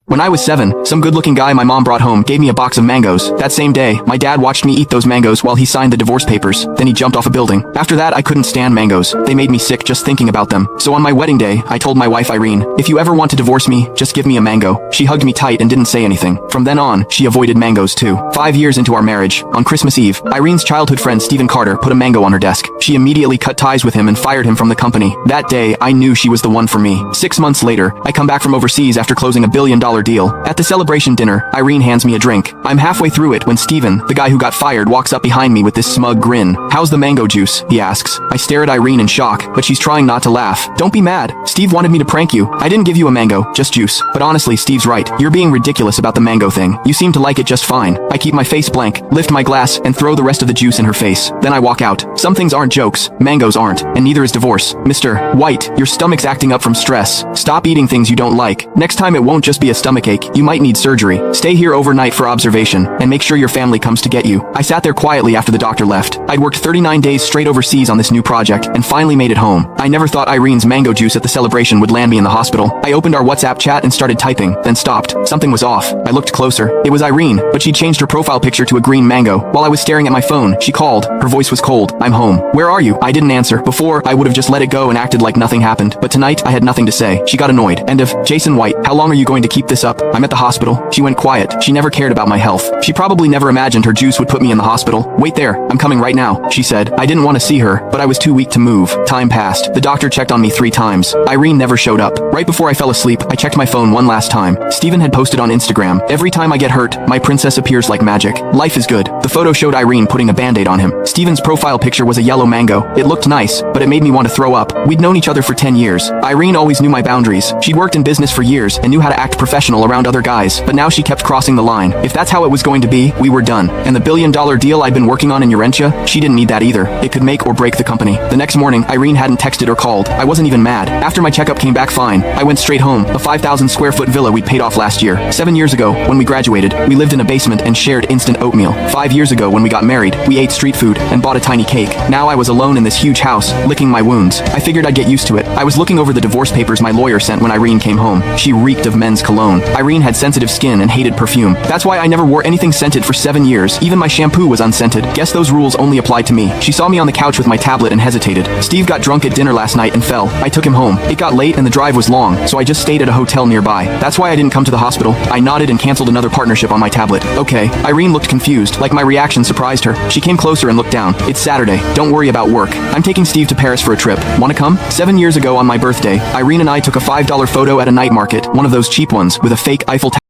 When I was 7, some good-looking guy my mom brought home gave me a box of mangoes. That same day, my dad watched me eat those mangoes while he signed the divorce papers. Then he jumped off a building. After that, I couldn't stand mangoes. They made me sick just thinking about them. So on my wedding day, I told my wife Irene, if you ever want to divorce me, just give me a mango. She hugged me tight and didn't say anything. From then on, she avoided mangoes too. 5 years into our marriage, on Christmas Eve, Irene's childhood friend Stephen Carter put a mango on her desk. She immediately cut ties with him and fired him from the company. That day, I knew she was the one for me. 6 months later, I come back from overseas after closing a billion-dollar deal. At the celebration dinner, Irene hands me a drink. I'm halfway through it when Steven, the guy who got fired, walks up behind me with this smug grin. How's the mango juice? He asks. I stare at Irene in shock, but she's trying not to laugh. Don't be mad. Steve wanted me to prank you. I didn't give you a mango, just juice. But honestly, Steve's right. You're being ridiculous about the mango thing. You seem to like it just fine. I keep my face blank, lift my glass, and throw the rest of the juice in her face. Then I walk out. Some things aren't jokes. Mangoes aren't. And neither is divorce. Mr. White, your stomach's acting up from stress. Stop eating things you don't like. Next time it won't just be a stomachache. You might need surgery. Stay here overnight for observation, and make sure your family comes to get you. I sat there quietly after the doctor left. I'd worked 39 days straight overseas on this new project, and finally made it home. I never thought Irene's mango juice at the celebration would land me in the hospital. I opened our WhatsApp chat and started typing, then stopped. Something was off. I looked closer. It was Irene, but she'd changed her profile picture to a green mango. While I was staring at my phone, she called. Her voice was cold. I'm home. Where are you? I didn't answer. Before, I would have just let it go and acted like nothing happened. But tonight, I had nothing to say. She got annoyed. End of. Jason White, how long are you going to keep this up? I'm at the hospital. She went quiet. She never cared about my health. She probably never imagined her juice would put me in the hospital. Wait there. I'm coming right now, she said. I didn't want to see her, but I was too weak to move. Time passed. The doctor checked on me 3 times. Irene never showed up. Right before I fell asleep, I checked my phone one last time. Steven had posted on Instagram, every time I get hurt, my princess appears like magic. Life is good. The photo showed Irene putting a band-aid on him. Steven's profile picture was a yellow mango. It looked nice, but it made me want to throw up. We'd known each other for 10 years. Irene always knew my boundaries. She'd worked in business for years and knew how to act professional around other guys, but now she kept crossing the line. If that's how it was going to be, we were done. And the billion-dollar deal I'd been working on in Urentia, she didn't need that either. It could make or break the company. The next morning, Irene hadn't texted or called. I wasn't even mad. After my checkup came back fine, I went straight home, a 5,000 square foot villa we'd paid off last year. 7 years ago, when we graduated, we lived in a basement and shared instant oatmeal. 5 years ago, when we got married, we ate street food and bought a tiny cake. Now I was alone in this huge house, licking my wounds. I figured I'd get used to it. I was looking over the divorce papers my lawyer sent when Irene came home. She reeked of men's cologne. Irene had sensitive skin and hated perfume. That's why I never wore anything scented for 7 years. Even my shampoo was unscented. Guess those rules only applied to me. She saw me on the couch with my tablet and hesitated. Steve got drunk at dinner last night and fell. I took him home. It got late and the drive was long, so I just stayed at a hotel nearby. That's why I didn't come to the hospital. I nodded and canceled another partnership on my tablet. Okay. Irene looked confused, like my reaction surprised her. She came closer and looked down. It's Saturday. Don't worry about work. I'm taking Steve to Paris for a trip. Wanna come? 7 years ago on my birthday, Irene and I took a $5 photo at a night market, one of those cheap ones, with a fake Eiffel Tower.